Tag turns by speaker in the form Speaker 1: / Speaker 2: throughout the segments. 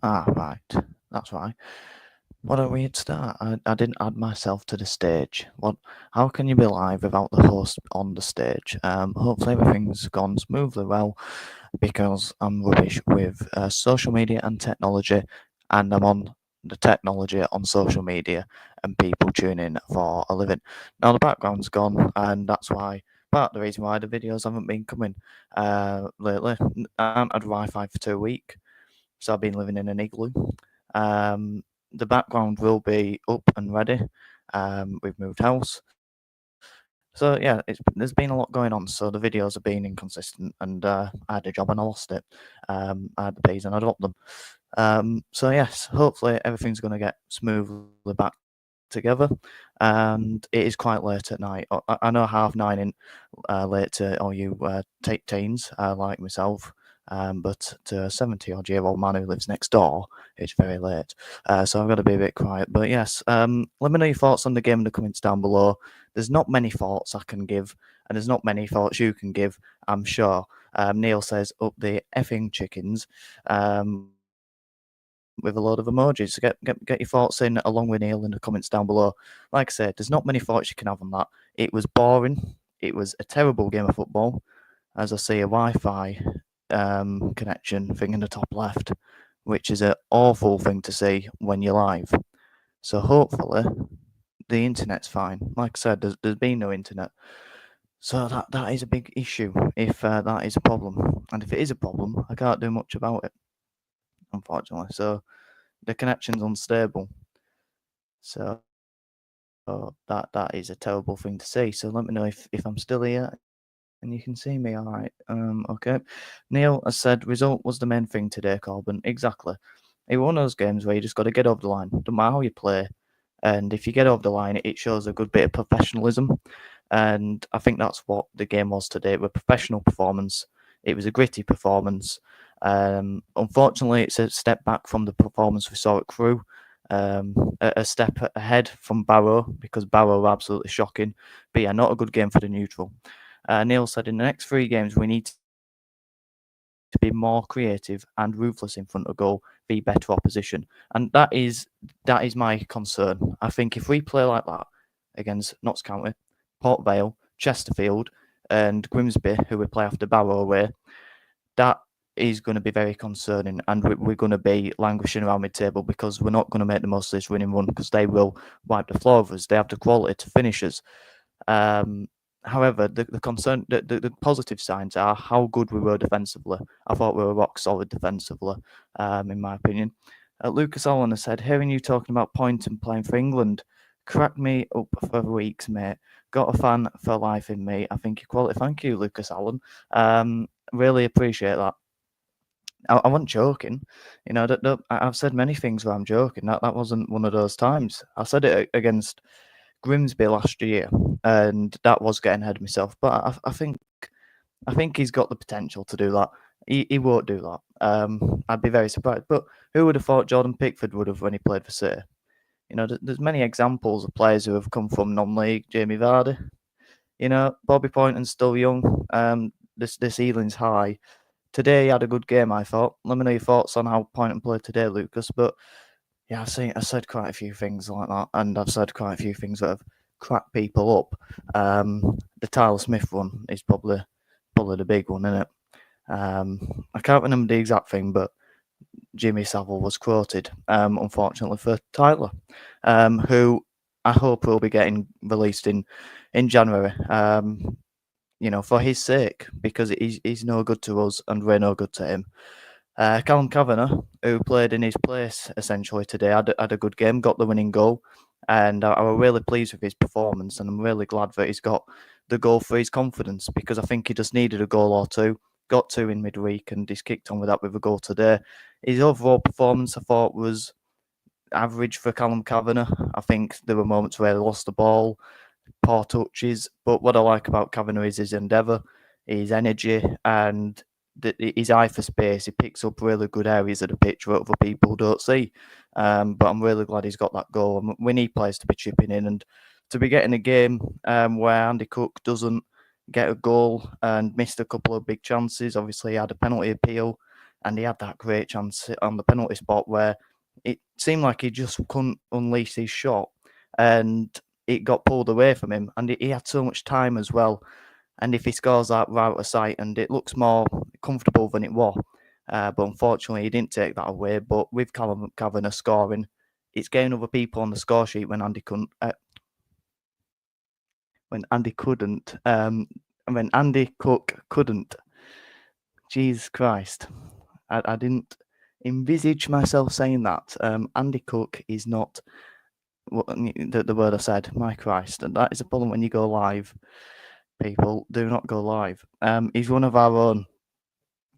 Speaker 1: Right. That's right. What a weird start. I didn't add myself to the stage. How can you be live without the host on the stage? Hopefully everything's gone smoothly well because I'm rubbish with social media and technology, and I'm on the technology on social media and people tune in for a living. Now the background's gone, and that's why part of the reason why the videos haven't been coming lately. I haven't had Wi-Fi for 2 weeks, so I've been living in an igloo. The background will be up and ready. We've moved house. So yeah, there's been a lot going on. So the videos have been inconsistent, and I had a job and I lost it. I had the bees and I dropped them. So yes, hopefully everything's going to get smoothly back together. And it is quite late at night. I know 9:30 in late to all you teens like myself. But to a 70-odd-year-old man who lives next door, it's very late. So I've got to be a bit quiet. But yes, let me know your thoughts on the game in the comments down below. There's not many thoughts I can give, and there's not many thoughts you can give, I'm sure. Neil says, up the effing chickens, with a load of emojis. So get your thoughts in along with Neil in the comments down below. Like I said, there's not many thoughts you can have on that. It was boring. It was a terrible game of football. As I see a Wi-Fi connection thing in the top left, which is an awful thing to see when you're live. So hopefully the internet's fine. Like I said, there's been no internet. So that is a big issue if that is a problem. And if it is a problem, I can't do much about it, unfortunately. So the connection's unstable. So that is a terrible thing to see. So let me know if I'm still here and you can see me all right. Okay. Neil has said result was the main thing today, Corbin. Exactly. It was one of those games where you just got to get over the line. Don't matter how you play. And if you get over the line, it shows a good bit of professionalism. And I think that's what the game was today. It was a professional performance. It was a gritty performance. Unfortunately, it's a step back from the performance we saw at Crewe. A step ahead from Barrow because Barrow were absolutely shocking. But yeah, not a good game for the neutral. Neil said in the next 3 games we need to be more creative and ruthless in front of goal, be better opposition, and that is my concern. I think if we play like that against Notts County, Port Vale, Chesterfield, and Grimsby, who we play after Barrow away, that is going to be very concerning, and we're going to be languishing around mid-table because we're not going to make the most of this winning run because they will wipe the floor of us. They have the quality to finish us. However, the positive signs are how good we were defensively. I thought we were rock solid defensively, in my opinion. Lucas Allen has said, hearing you talking about point and playing for England cracked me up for weeks, mate. Got a fan for life in me. I think you're quality. Thank you, Lucas Allen. Really appreciate that. I wasn't joking. You know, I've said many things where I'm joking. That wasn't one of those times. I said it against Grimsby last year, and that was getting ahead of myself. But I think he's got the potential to do that. He won't do that. I'd be very surprised. But who would have thought Jordan Pickford would have when he played for City? You know, there's many examples of players who have come from non-league. Jamie Vardy. You know, Bobby Poynton's still young. This ceiling's high. Today he had a good game, I thought. Let me know your thoughts on how Poynton played today, Lucas. But yeah, I've said quite a few things like that, and I've said quite a few things that have cracked people up. The Tyler Smith one is probably the big one, isn't it? I can't remember the exact thing, but Jimmy Savile was quoted, unfortunately for Tyler, who I hope will be getting released in January. You know, for his sake, because he's no good to us and we're no good to him. Callum Kavanagh, who played in his place essentially today, had a good game, got the winning goal, and I was really pleased with his performance. And I'm really glad that he's got the goal for his confidence because I think he just needed a goal or two. Got two in midweek, and he's kicked on with that with a goal today. His overall performance, I thought, was average for Callum Kavanagh. I think there were moments where he lost the ball, poor touches. But what I like about Kavanagh is his endeavour, his energy, and his eye for space. He picks up really good areas of the pitch that other people don't see. But I'm really glad he's got that goal. And we need players to be chipping in and to be getting a game where Andy Cook doesn't get a goal and missed a couple of big chances. Obviously, he had a penalty appeal and he had that great chance on the penalty spot where it seemed like he just couldn't unleash his shot, and it got pulled away from him, and he had so much time as well. And if he scores that right out of sight, and it looks more comfortable than it was, but unfortunately he didn't take that away. But with Callum Kavanagh scoring, it's getting other people on the score sheet when Andy couldn't. When Andy couldn't. When Andy Cook couldn't. Jesus Christ. I didn't envisage myself saying that. Andy Cook is not the word I said. My Christ. And that is a problem when you go live. People, do not go live. He's one of our own.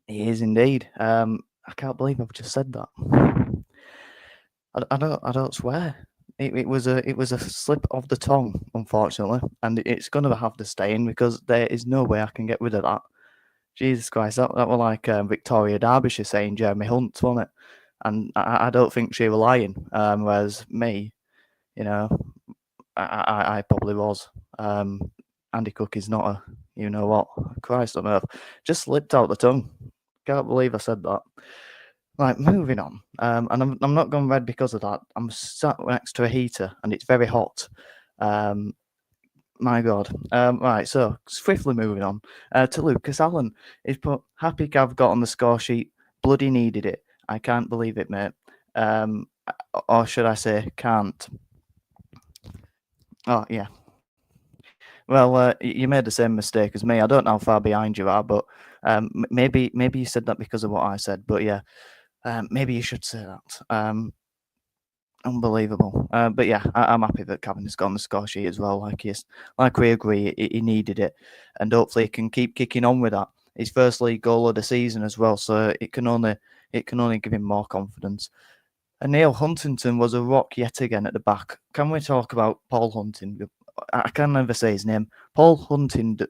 Speaker 1: He is indeed. I can't believe I've just said that. I don't swear. It was a slip of the tongue, unfortunately, and it's gonna have to stay in because there is no way I can get rid of that. Jesus Christ, that was like Victoria Derbyshire saying Jeremy Hunt, wasn't it? And I don't think she was lying. Whereas me, you know, I probably was. Andy Cook is not a, you know what, Christ on earth, just slipped out the tongue. Can't believe I said that. Right, moving on. And I'm not going red because of that. I'm sat next to a heater and it's very hot. My God. Right, so swiftly moving on to Lucas Allen. He's put, happy Cav got on the score sheet. Bloody needed it. I can't believe it, mate. Or should I say, can't. Oh, yeah. Well, you made the same mistake as me. I don't know how far behind you are, but maybe you said that because of what I said. But yeah, maybe you should say that. Unbelievable. But yeah, I'm happy that Cavanigh's got on the score sheet as well. Like we agree, he needed it, and hopefully he can keep kicking on with that. His first league goal of the season as well, so it can only give him more confidence. And Neil Huntington was a rock yet again at the back. Can we talk about Paul Huntington? I can never say his name. Paul Huntingdon.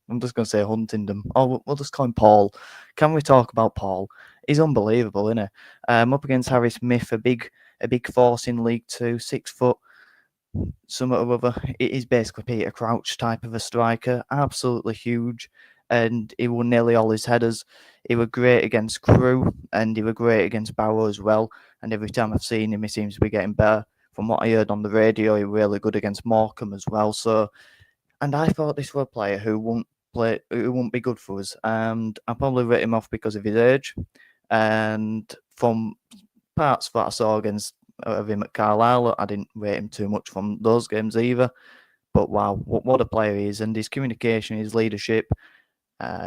Speaker 1: I'm just going to say Huntingdon. Oh, we'll just call him Paul. Can we talk about Paul? He's unbelievable, isn't he? Up against Harry Smith, a big force in League Two, 6 foot, some or other. It is basically Peter Crouch type of a striker, absolutely huge, and he won nearly all his headers. He was great against Crewe, and he was great against Barrow as well. And every time I've seen him, he seems to be getting better. From what I heard on the radio, he was really good against Morecambe as well. So, and I thought this was a player who won't be good for us, and I probably wrote him off because of his age. And from parts that I saw against of him at Carlisle, I didn't rate him too much from those games either. But wow, what a player he is, and his communication, his leadership,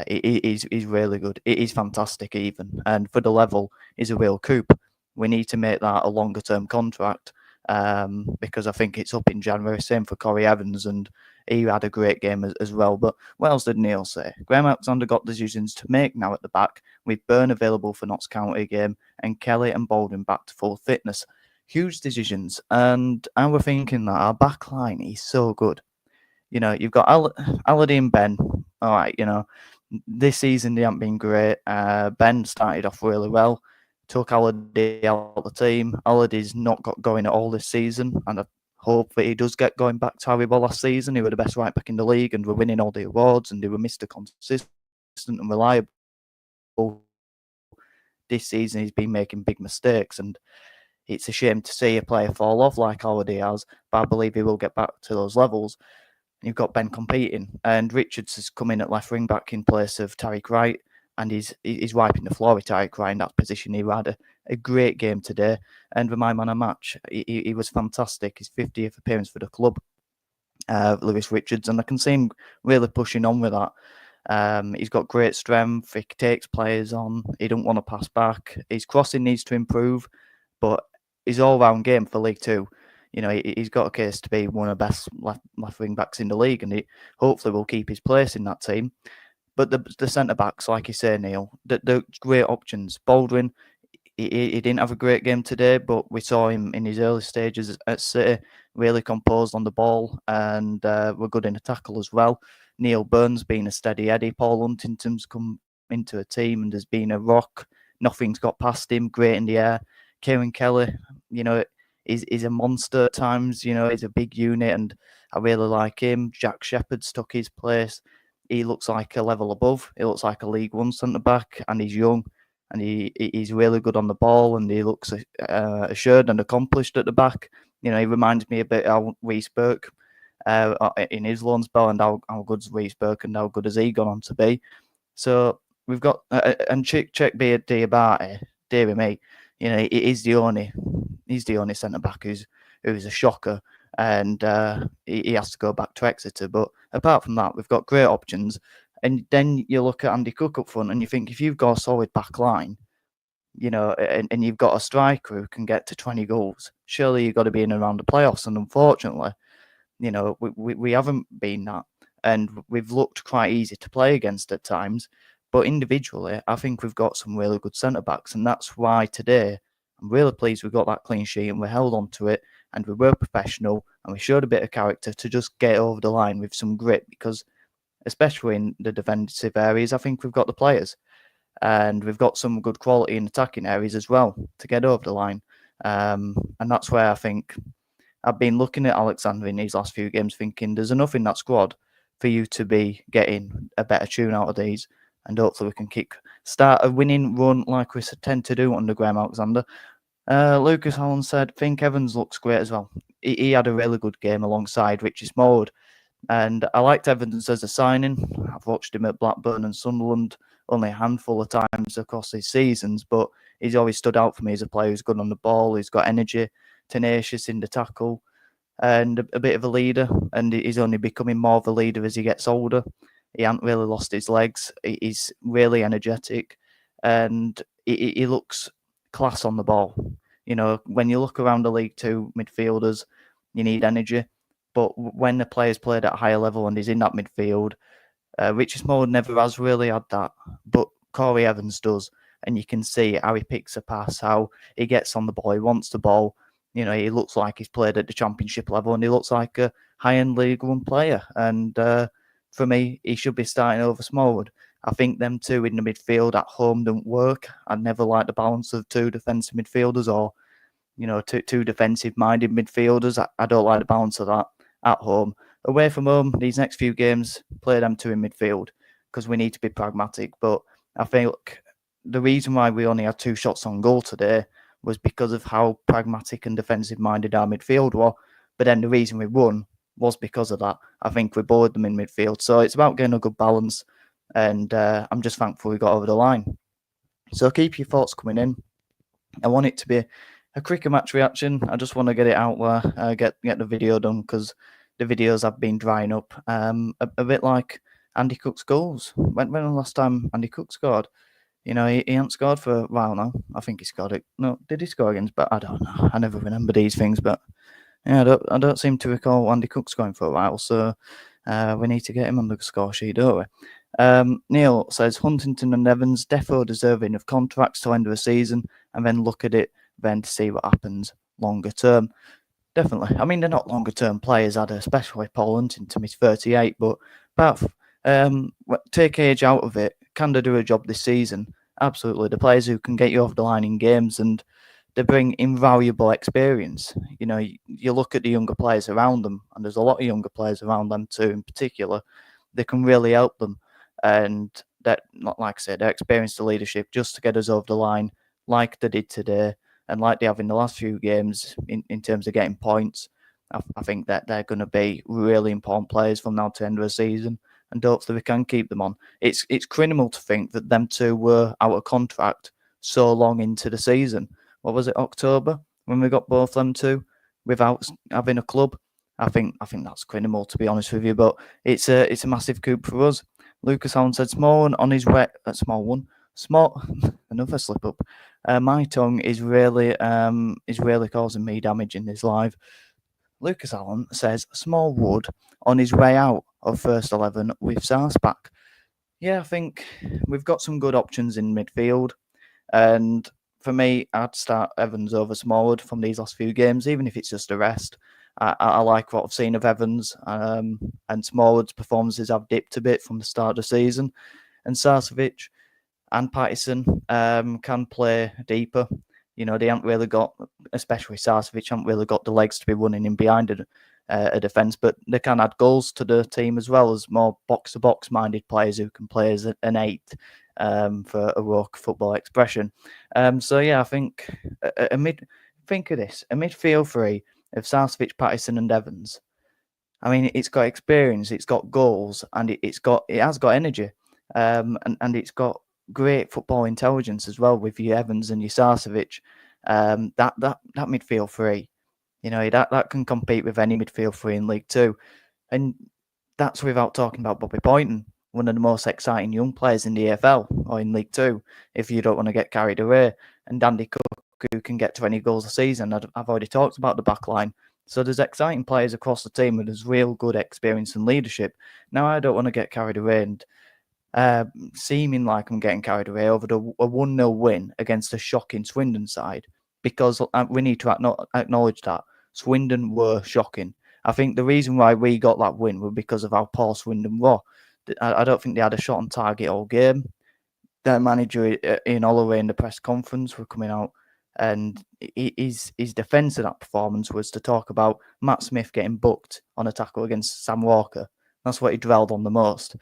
Speaker 1: he's really good. It is fantastic even, and for the level, he's a real coup. We need to make that a longer term contract because I think it's up in January. Same for Corey Evans, and he had a great game as well. But what else did Neil say? Graham Alexander got decisions to make now at the back, with Byrne available for Notts County game, and Kelly and Baldwin back to full fitness. Huge decisions, and I was thinking that our back line is so good. You know, you've got Allardy and Ben. All right, you know, this season they haven't been great. Ben started off really well, took Allardy out of the team. Allardy's not got going at all this season, and I hope that he does get going back to how he was last season. He was the best right back in the league, and we're winning all the awards, and they were Mr. Consistent and reliable. This season he's been making big mistakes, and it's a shame to see a player fall off like Allardy has, but I believe he will get back to those levels. You've got Ben competing, and Richards has come in at left wing back in place of Tariq Wright, and he's wiping the floor with Tariq Wright in that position. He had a great game today, and for my man of match, he was fantastic. His 50th appearance for the club, Lewis Richards, and I can see him really pushing on with that. He's got great strength. He takes players on. He don't want to pass back. His crossing needs to improve, but his all-round game for League Two, you know, he's got a case to be one of the best left wing backs in the league, and he hopefully will keep his place in that team. But the centre backs, like you say, Neil, they're great options. Baldwin, he didn't have a great game today, but we saw him in his early stages at City, really composed on the ball, and we're good in a tackle as well. Neil Burns being a steady Eddie. Paul Huntington's come into a team and has been a rock. Nothing's got past him, great in the air. Kieran Kelly, you know, is a monster at times. You know, he's a big unit, and I really like him. Jack Shepherd's took his place. he looks like a level above. He looks like a League One centre back, and he's young, and he's really good on the ball, and he looks assured and accomplished at the back. He reminds me a bit of Reece Burke in his loan spell, and how good's Reece Burke and how good has he gone on to be. So we've got and check Diabate, dear me, he's the only centre back who's a shocker, and he has to go back to Exeter. But apart from that, we've got great options. And then you look at Andy Cook up front, and you think if you've got a solid back line, and you've got a striker who can get to 20 goals, surely you've got to be in around the playoffs. And unfortunately, we haven't been that, and we've looked quite easy to play against at times. But individually, I think we've got some really good centre backs, and that's why today I'm really pleased we got that clean sheet and we held on to it, and we were professional and we showed a bit of character to just get over the line with some grit, because especially in the defensive areas, I think we've got the players, and we've got some good quality in attacking areas as well to get over the line. And that's where I think I've been looking at Alexander in these last few games, thinking there's enough in that squad for you to be getting a better tune out of these, and hopefully we can start a winning run like we tend to do under Graham Alexander. Lucas Holland said, think Evans looks great as well. He had a really good game alongside Richie Smallwood, and I liked Evans as a signing. I've watched him at Blackburn and Sunderland only a handful of times across his seasons, but he's always stood out for me as a player who's good on the ball, he's got energy, tenacious in the tackle, and a bit of a leader, and he's only becoming more of a leader as he gets older. He hasn't really lost his legs. He's really energetic, and he looks class on the ball. When you look around the League Two midfielders, you need energy, but when the player's played at a higher level and he's in that midfield, Richie Smallwood never has really had that, but Corey Evans does, and you can see how he picks a pass, how he gets on the ball, he wants the ball. He looks like he's played at the Championship level, and he looks like a high-end League One player. And for me, he should be starting over Smallwood. I think them two in the midfield at home don't work. I never like the balance of two defensive midfielders, or two defensive-minded midfielders. I don't like the balance of that at home. Away from home, these next few games, play them two in midfield, because we need to be pragmatic. But I think the reason why we only had 2 shots on goal today was because of how pragmatic and defensive-minded our midfield were. But then the reason we won was because of that. I think we bored them in midfield. So it's about getting a good balance, and I'm just thankful we got over the line. So keep your thoughts coming in. I want it to be a cricket match reaction. I just want to get it out there, get the video done, because the videos have been drying up. A bit like Andy Cook's goals. When was the last time Andy Cook scored? He hasn't scored for a while now. I think he scored it. No, did he score against? But I don't know. I never remember these things. But yeah, I don't seem to recall Andy Cook scoring for a while. So we need to get him on the score sheet, don't we? Neil says Huntington and Evans defo deserving of contracts till end of the season, and then look at it then to see what happens longer term. Definitely. I mean, they're not longer term players, especially Paul Huntington. He's 38, but take age out of it. Can they do a job this season? Absolutely. The players who can get you off the line in games, and they bring invaluable experience. You look at the younger players around them, and there's a lot of younger players around them too, in particular. They can really help them. And that, like I said, their experience to leadership just to get us over the line, like they did today, and like they have in the last few games in terms of getting points. I think that they're going to be really important players from now to the end of the season, and hopefully we can keep them on. It's criminal to think that them two were out of contract so long into the season. What was it, October, when we got both them two without having a club? I think that's criminal, to be honest with you. But it's a massive coup for us. Lucas Allen said Small on his way. Small. Another slip up. My tongue is really causing me damage in this live. Lucas Allen says Smallwood on his way out of first 11 with Sars back. Yeah, I think we've got some good options in midfield, and for me, I'd start Evans over Smallwood from these last few games, even if it's just a rest. I like what I've seen of Evans, and Smallwood's performances have dipped a bit from the start of the season, and Sarcevic and Patterson can play deeper. They haven't really got, especially Sarcevic, haven't really got the legs to be running in behind a defence, but they can add goals to the team as well as more box-to-box minded players who can play as an eighth, for a rogue football expression. So yeah, I think think of this: a midfield three of Sarcevic, Patterson, and Evans. I mean, it's got experience, it's got goals, and it has got energy, and it's got great football intelligence as well with your Evans and your Sarcevic. That midfield three, that can compete with any midfield three in League Two, and that's without talking about Bobby Poynton, one of the most exciting young players in the EFL or in League Two, if you don't want to get carried away, and Andy Cook, who can get 20 goals a season. I've already talked about the back line. So there's exciting players across the team and there's real good experience and leadership. Now, I don't want to get carried away and seeming like I'm getting carried away over a 1-0 win against a shocking Swindon side, because we need to acknowledge that Swindon were shocking. I think the reason why we got that win was because of how poor Swindon were. I don't think they had a shot on target all game. Their manager, Ian Holloway, in the press conference were coming out, and his defence of that performance was to talk about Matt Smith getting booked on a tackle against Sam Walker. That's what he dwelled on the most.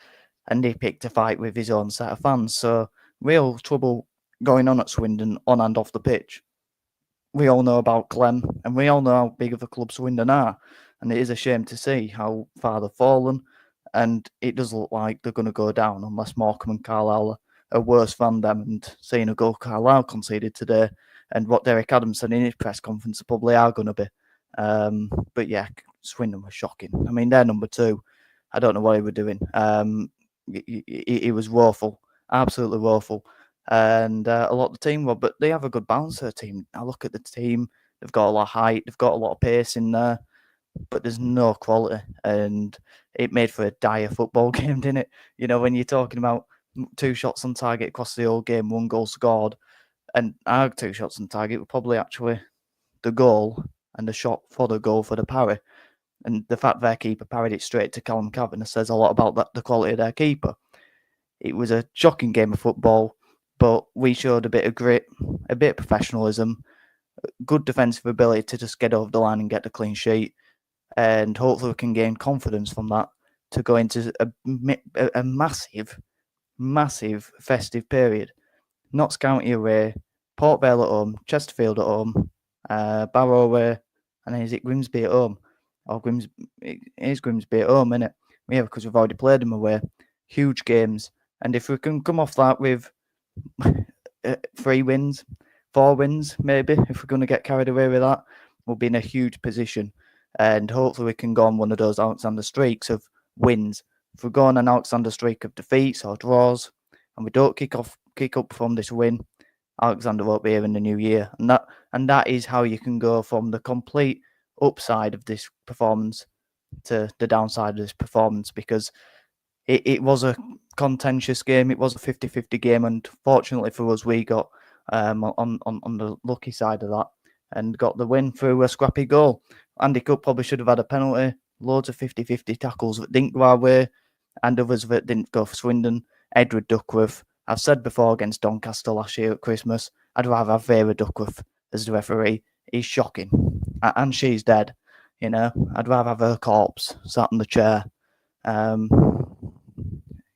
Speaker 1: And he picked a fight with his own set of fans. So real trouble going on at Swindon on and off the pitch. We all know about Clem, and we all know how big of a club Swindon are. And it is a shame to see how far they've fallen. And it does look like they're going to go down unless Morecambe and Carlisle are worse than them. And seeing a goal Carlisle conceded today, and what Derek Adams said in his press conference, probably are going to be. But yeah, Swindon was shocking. I mean, they're number 2. I don't know what he was doing. It was woeful, absolutely woeful. And a lot of the team were, but they have a good balance, their team. I look at the team, they've got a lot of height, they've got a lot of pace in there, but there's no quality. And it made for a dire football game, didn't it? When you're talking about 2 shots on target across the whole game, 1 goal scored, and our 2 shots on target were probably actually the goal and the shot for the goal for the parry. And the fact their keeper parried it straight to Callum Kavanagh says a lot about the quality of their keeper. It was a shocking game of football, but we showed a bit of grit, a bit of professionalism, good defensive ability to just get over the line and get the clean sheet. And hopefully we can gain confidence from that to go into a massive festive period. Notts County away, Port Vale at home, Chesterfield at home, Barrow away, and then is it Grimsby at home? It is Grimsby at home, isn't it? Yeah, because we've already played them away. Huge games. And if we can come off that with 3 wins, 4 wins, maybe, if we're going to get carried away with that, we'll be in a huge position. And hopefully we can go on one of those Alexander streaks of wins. If we go on an Alexander streak of defeats or draws, and we don't kick up from this win, Alexander won't be here in the new year. And that is how you can go from the complete upside of this performance to the downside of this performance, because it was a contentious game. It was a 50-50 game, and fortunately for us, we got on the lucky side of that and got the win through a scrappy goal. Andy Cook probably should have had a penalty. Loads of 50-50 tackles that didn't go our way, and others that didn't go for Swindon. Edward Duckworth, I've said before against Doncaster last year at Christmas, I'd rather have Vera Duckworth as the referee. He's shocking. And she's dead, I'd rather have her corpse sat in the chair.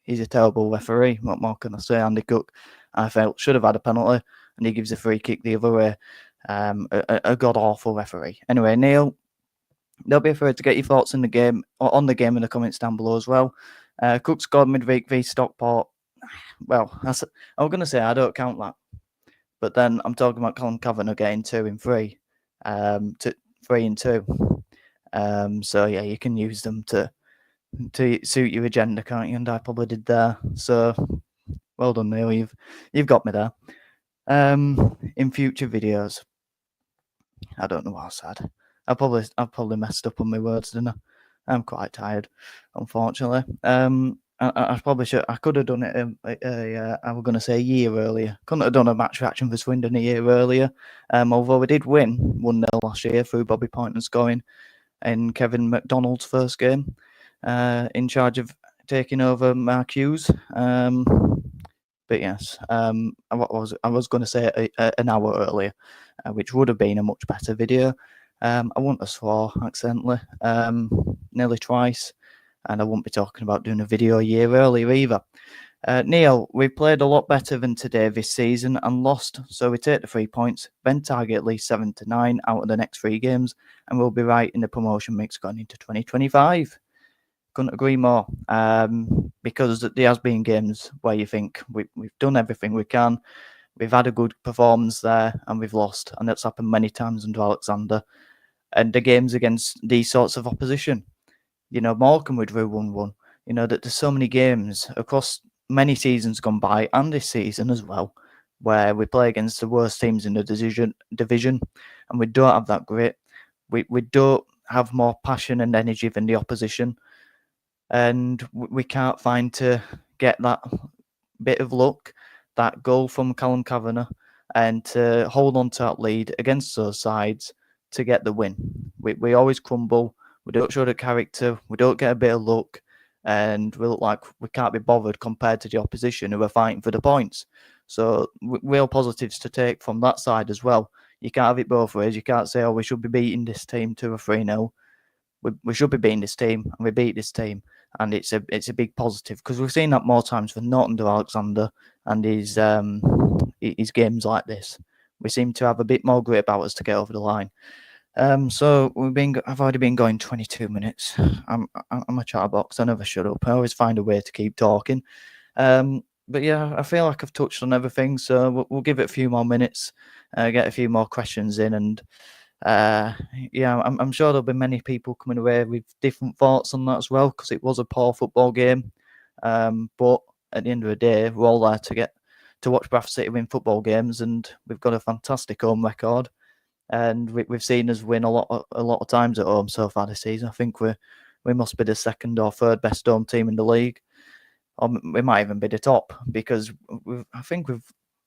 Speaker 1: He's a terrible referee. What more can I say? Andy Cook, I felt, should have had a penalty, and he gives a free kick the other way. A god-awful referee. Anyway, Neil, don't be afraid to get your thoughts on the game in the comments down below as well. Cook scored midweek v Stockport. Well, I was going to say I don't count that, but then I'm talking about Colin Kavanagh getting 2 in 3, 3 and 2. So yeah, you can use them to suit your agenda, can't you? And I probably did there. So well done, Neil. You've got me there. In future videos, I don't know what I said. I've probably messed up on my words, didn't I? I'm quite tired, unfortunately. I probably should. I could have done it. I was going to say a year earlier. Couldn't have done a match reaction for Swindon a year earlier. Although we did win 1-0 last year through Bobby Poynton scoring in Kevin McDonald's first game, in charge of taking over Mark Hughes. But yes, I was going to say an hour earlier, which would have been a much better video. I wouldn't have swore accidentally nearly twice, and I wouldn't be talking about doing a video a year earlier either. Neil, we played a lot better than today this season and lost, so we take the 3 points, then target at least 7 to 9 out of the next 3 games, and we'll be right in the promotion mix going into 2025. Couldn't agree more. Because there has been games where you think we've done everything we can, we've had a good performance there, and we've lost, and that's happened many times under Alexander. And the games against these sorts of opposition, Morecambe we drew 1-1. That there's so many games across many seasons gone by and this season as well, where we play against the worst teams in the division, and we don't have that grit. We don't have more passion and energy than the opposition, and we can't find to get that bit of luck, that goal from Callum Kavanagh, and to hold on to that lead against those sides to get the win. We always crumble. We don't show the character. We don't get a bit of luck, and we look like we can't be bothered compared to the opposition who are fighting for the points. So real positives to take from that side as well. You can't have it both ways. You can't say, "Oh, we should be beating this team 2 or 3-0." We should be beating this team, and we beat this team, and it's a big positive because we've seen that more times for not under Alexander and his games like this. We seem to have a bit more grit about us to get over the line. So I've already been going 22 minutes. I'm a chatterbox. I never shut up. I always find a way to keep talking. But yeah, I feel like I've touched on everything. So we'll give it a few more minutes, get a few more questions in, and yeah, I'm sure there'll be many people coming away with different thoughts on that as well, because it was a poor football game. But at the end of the day, we're all there to watch Bradford City win football games, and we've got a fantastic home record. And we've seen us win a lot of times at home so far this season. I think we must be the second or third best home team in the league, or we might even be the top, because I think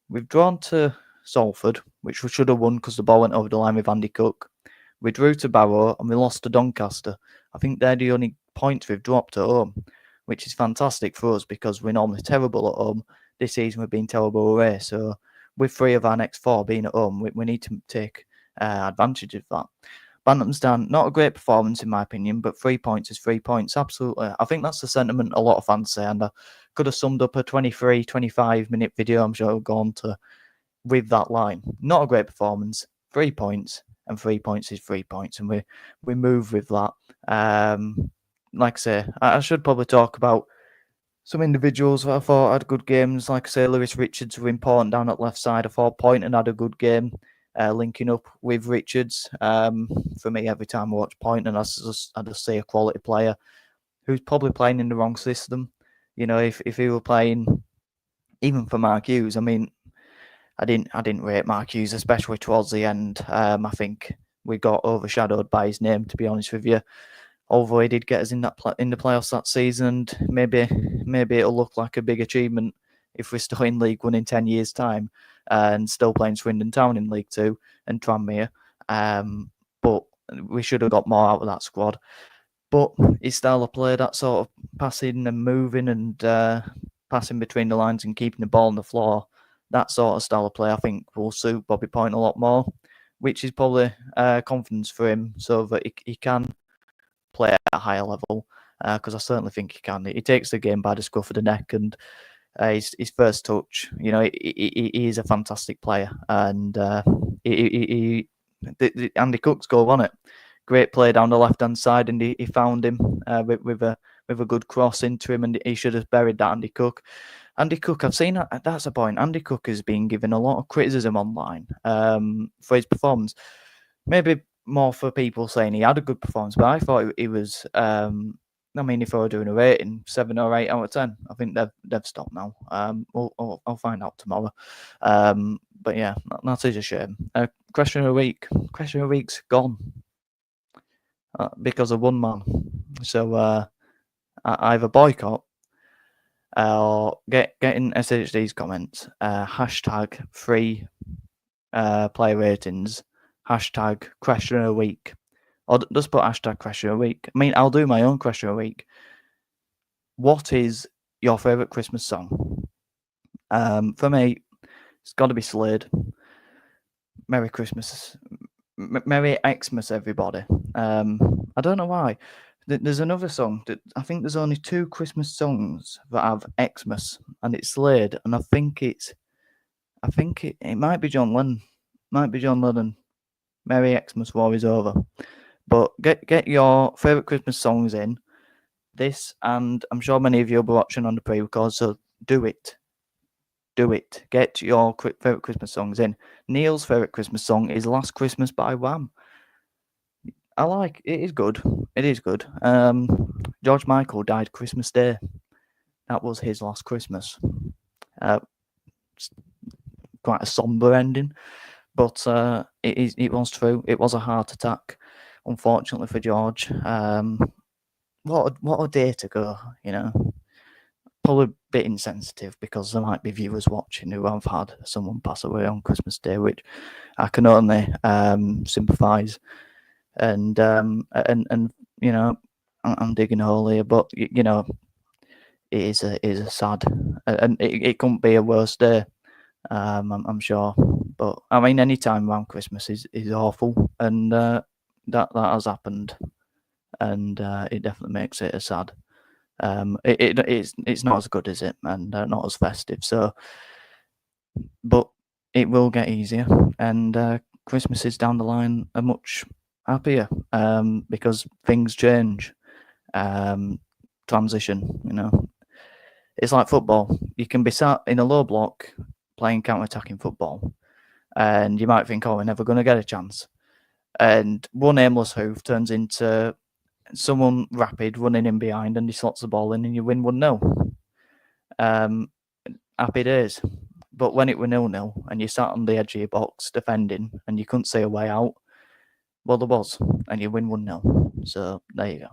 Speaker 1: we've drawn to Salford, which we should have won because the ball went over the line with Andy Cook. We drew to Barrow and we lost to Doncaster. I think they're the only points we've dropped at home, which is fantastic for us because we're normally terrible at home. This season we've been terrible away. So with 3 of our next 4 being at home, we need to take advantage of that. Bantamstown, not a great performance in my opinion, but 3 points is 3 points. Absolutely. I think that's the sentiment a lot of fans say, and I could have summed up a 23, 25-minute video, I'm sure I'll go on to, with that line. Not a great performance, 3 points, and 3 points is 3 points, and we move with that. Like I say, I should probably talk about some individuals that I thought had good games. Like I say, Lewis Richards were important down at left side. I thought Poynton had a good game, linking up with Richards. For me, every time I watch Poynton, I just see a quality player who's probably playing in the wrong system. If he were playing, even for Mark Hughes, I mean, I didn't rate Mark Hughes, especially towards the end. I think we got overshadowed by his name, to be honest with you. Although he did get us in the playoffs that season, and maybe it'll look like a big achievement if we're still in League One in 10 years' time and still playing Swindon Town in League Two and Tranmere. But we should have got more out of that squad. But his style of play, that sort of passing and moving and passing between the lines and keeping the ball on the floor, that sort of style of play, I think will suit Bobby Point a lot more, which is probably confidence for him so that he can play at a higher level, because I certainly think he can. He takes the game by the scruff of the neck, and his first touch, he is a fantastic player. And Andy Cook's goal on it, great play down the left hand side, and he found him with a good cross into him, and he should have buried that. Andy Cook, I've seen that's a point. Andy Cook has been given a lot of criticism online for his performance. Maybe more for people saying he had a good performance, but I thought he was. I mean, if I were doing a rating, 7 or 8 out of 10, I think they've stopped now. I'll find out tomorrow. But yeah, that is a shame. Question of the week. Question of the week's gone because of one man. So either boycott or get in SHD's comments. Hashtag free player ratings. Hashtag question of the week. Or just put hashtag question of the week. I mean, I'll do my own question of the week. What is your favourite Christmas song? For me, it's got to be Slade. Merry Christmas. Merry Xmas, everybody. I don't know why. There's another song that I think there's only 2 Christmas songs that have Xmas, and it's Slade, and I think it might be John Lennon. Might be John Lennon. Merry Xmas, war is over. But get your favourite Christmas songs in. This, and I'm sure many of you will be watching on the pre-record, so do it. Do it. Get your favourite Christmas songs in. Neil's favourite Christmas song is Last Christmas by Wham. I like it. Is good. It is good. George Michael died Christmas Day. That was his last Christmas. Quite a somber ending, but it was true. It was a heart attack, unfortunately for George. What a day to go, you know. Probably a bit insensitive because there might be viewers watching who have had someone pass away on Christmas Day, which I can only sympathise and you know, I'm digging a hole here, but you know, it is a sad, and it couldn't be a worse day. I'm sure, but I mean, any time around Christmas is awful, and that has happened, and it definitely makes it a sad. It's not as good as it, and not as festive. So, but it will get easier, and Christmases down the line are much happier because things change. Transition, you know, it's like football. You can be sat in a low block playing counter-attacking football, and you might think, "Oh, we're never going to get a chance." And one aimless hoof turns into someone rapid running in behind, and he slots the ball in, and you win 1-0. Happy days. But when it were 0-0 and you sat on the edge of your box defending and you couldn't see a way out, well, there was, and you win 1-0. So there you go.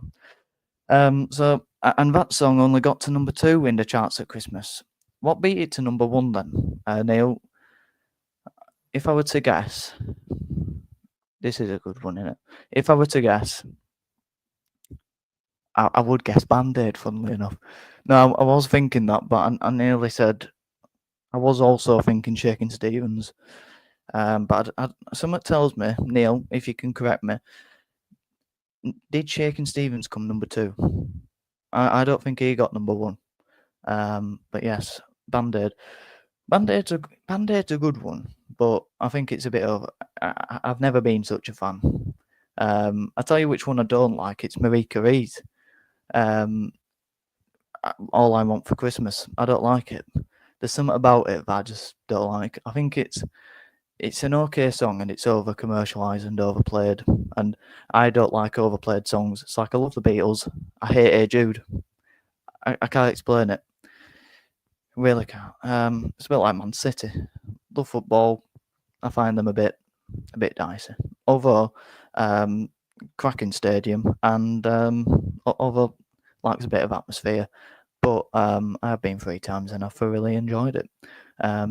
Speaker 1: So and that song only got to number 2 in the charts at Christmas. What beat it to number 1 then, Neil? If I were to guess, this is a good one, isn't it? If I were to guess, I would guess Band-Aid, funnily enough. No, I was thinking that, but I nearly said I was also thinking Shakin' Stevens. But something tells me, Neil, if you can correct me, did Shakin' Stevens come number 2? I don't think he got number 1. But yes, Band-Aid. Band-Aid's a good one, but I think it's a bit over. I've never been such a fan. I tell you which one I don't like. It's Marie Carey's. All I Want for Christmas. I don't like it. There's something about it that I just don't like. I think it's an okay song and it's over commercialized and overplayed, and I don't like overplayed songs. It's like I love the Beatles. I hate Hey Jude. I can't explain it. Really can't. It's a bit like Man City. Love football. I find them a bit dicey. Although, cracking stadium and although likes a bit of atmosphere. But I've been 3 times and I thoroughly enjoyed it.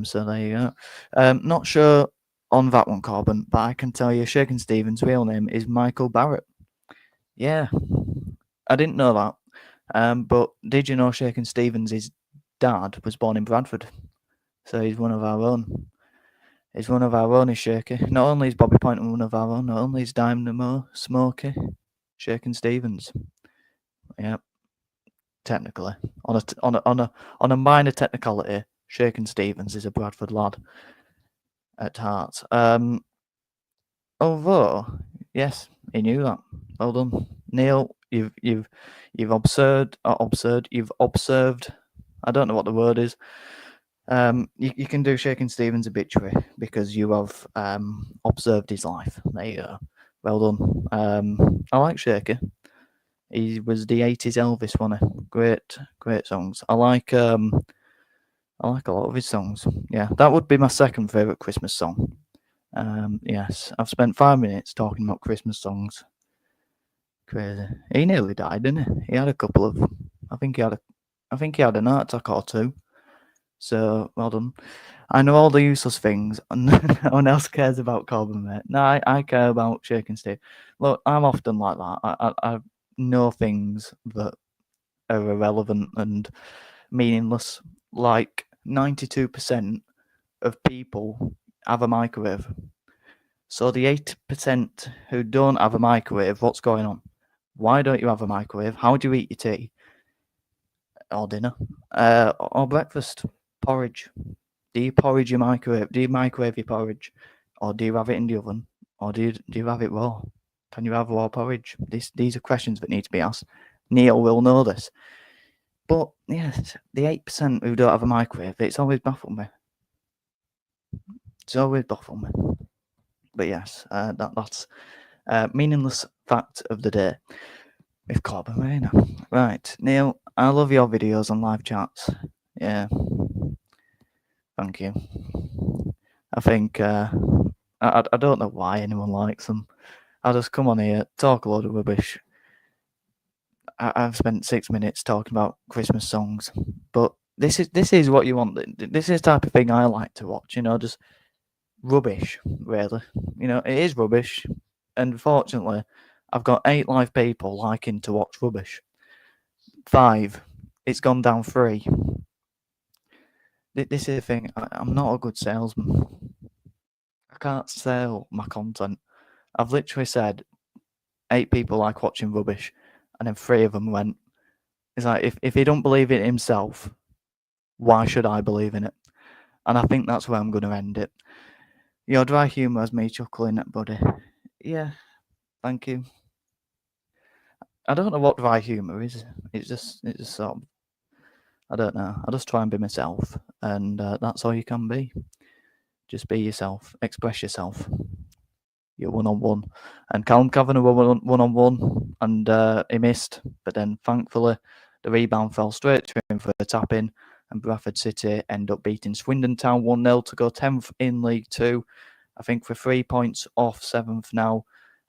Speaker 1: So there you go. Not sure on that one, Corbin, but I can tell you Shakin' Stevens' real name is Michael Barrett. Yeah, I didn't know that. But did you know Shakin' Stevens' dad was born in Bradford? So he's one of our own. He's one of our own, is Shaky. Not only is Bobby Pointon one of our own, not only is Dynamo Smokey Shakin' Stevens. Yep. Technically, on a minor technicality, Shakin' Stevens is a Bradford lad at heart. Although, yes, he knew that. Well done, Neil. You've observed. You've observed. I don't know what the word is. You can do Shakin' Stevens' obituary because you have observed his life. There you go. Well done. I like Shaky. He was the 80s Elvis, wasn't he? Great songs. I like a lot of his songs. Yeah, that would be my second favourite Christmas song. Yes, I've spent 5 minutes talking about Christmas songs. Crazy. He nearly died, didn't he? He had a couple of. I think he had an heart attack or 2. So well done. I know all the useless things, and no one else cares about Corbin, mate. No, I care about Shakin' Steve. Look, I'm often like that. I know things that are irrelevant and meaningless. Like 92% of people have a microwave. So the 80% who don't have a microwave, what's going on? Why don't you have a microwave? How do you eat your tea? Or dinner? Or breakfast? Porridge? Do you porridge your microwave? Do you microwave your porridge? Or do you have it in the oven? Or do you have it raw? Can you have raw porridge? These are questions that need to be asked. Neil will know this. But yes, the 8% who don't have a microwave, it's always baffled me. It's always baffled me. But yes, that's meaningless fact of the day with Corbin Rayner. Right, Neil, I love your videos on live chats. Yeah, thank you. I think I don't know why anyone likes them. I just come on here, talk a load of rubbish. I've spent 6 minutes talking about Christmas songs, but this is what you want. This is the type of thing I like to watch. Just rubbish, really. It is rubbish, and fortunately, I've got 8 live people liking to watch rubbish. 5, it's gone down 3. This is the thing. I'm not a good salesman. I can't sell my content. I've literally said 8 people like watching rubbish, and then 3 of them went. It's like if he don't believe it himself, why should I believe in it? And I think that's where I'm going to end it. Your dry humour has me chuckling, buddy. Yeah, thank you. I don't know what dry humour is. It's just sort of, I don't know. I just try and be myself, and that's all you can be. Just be yourself. Express yourself. You're one-on-one. And Callum Kavanagh were one-on-one, and he missed. But then, thankfully, the rebound fell straight to him for a tap-in, and Bradford City end up beating Swindon Town 1-0 to go 10th in League Two. I think we're 3 points off 7th now.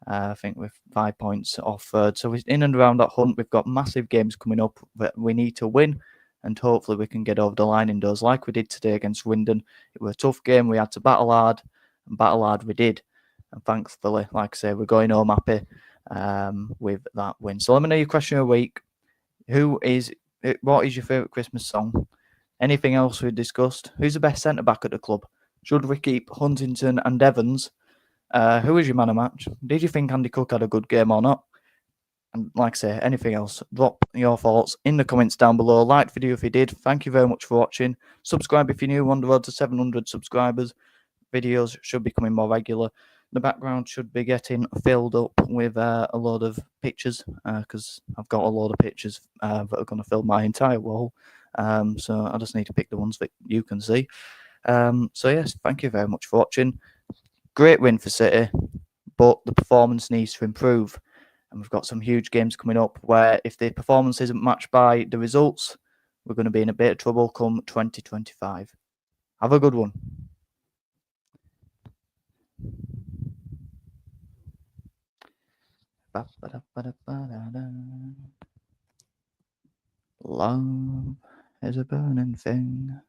Speaker 1: I think we're 5 points off 3rd. So we're in and around that hunt. We've got massive games coming up that we need to win, and hopefully we can get over the line indoors like we did today against Swindon. It was a tough game. We had to battle hard, and battle hard we did. And thankfully, like I say, we're going home happy with that win. So let me know your question of the week. What is your favourite Christmas song? Anything else we discussed? Who's the best centre-back at the club? Should we keep Huntington and Evans? Who was your man of match? Did you think Andy Cook had a good game or not? And like I say, anything else, drop your thoughts in the comments down below. Like the video if you did. Thank you very much for watching. Subscribe if you're new. We're on the road to 700 subscribers. Videos should be coming more regular. The background should be getting filled up with a load of pictures because I've got a load of pictures that are going to fill my entire wall. So I just need to pick the ones that you can see. So yes, thank you very much for watching. Great win for City, but the performance needs to improve. And we've got some huge games coming up where if the performance isn't matched by the results, we're going to be in a bit of trouble come 2025. Have a good one. Love is a burning thing.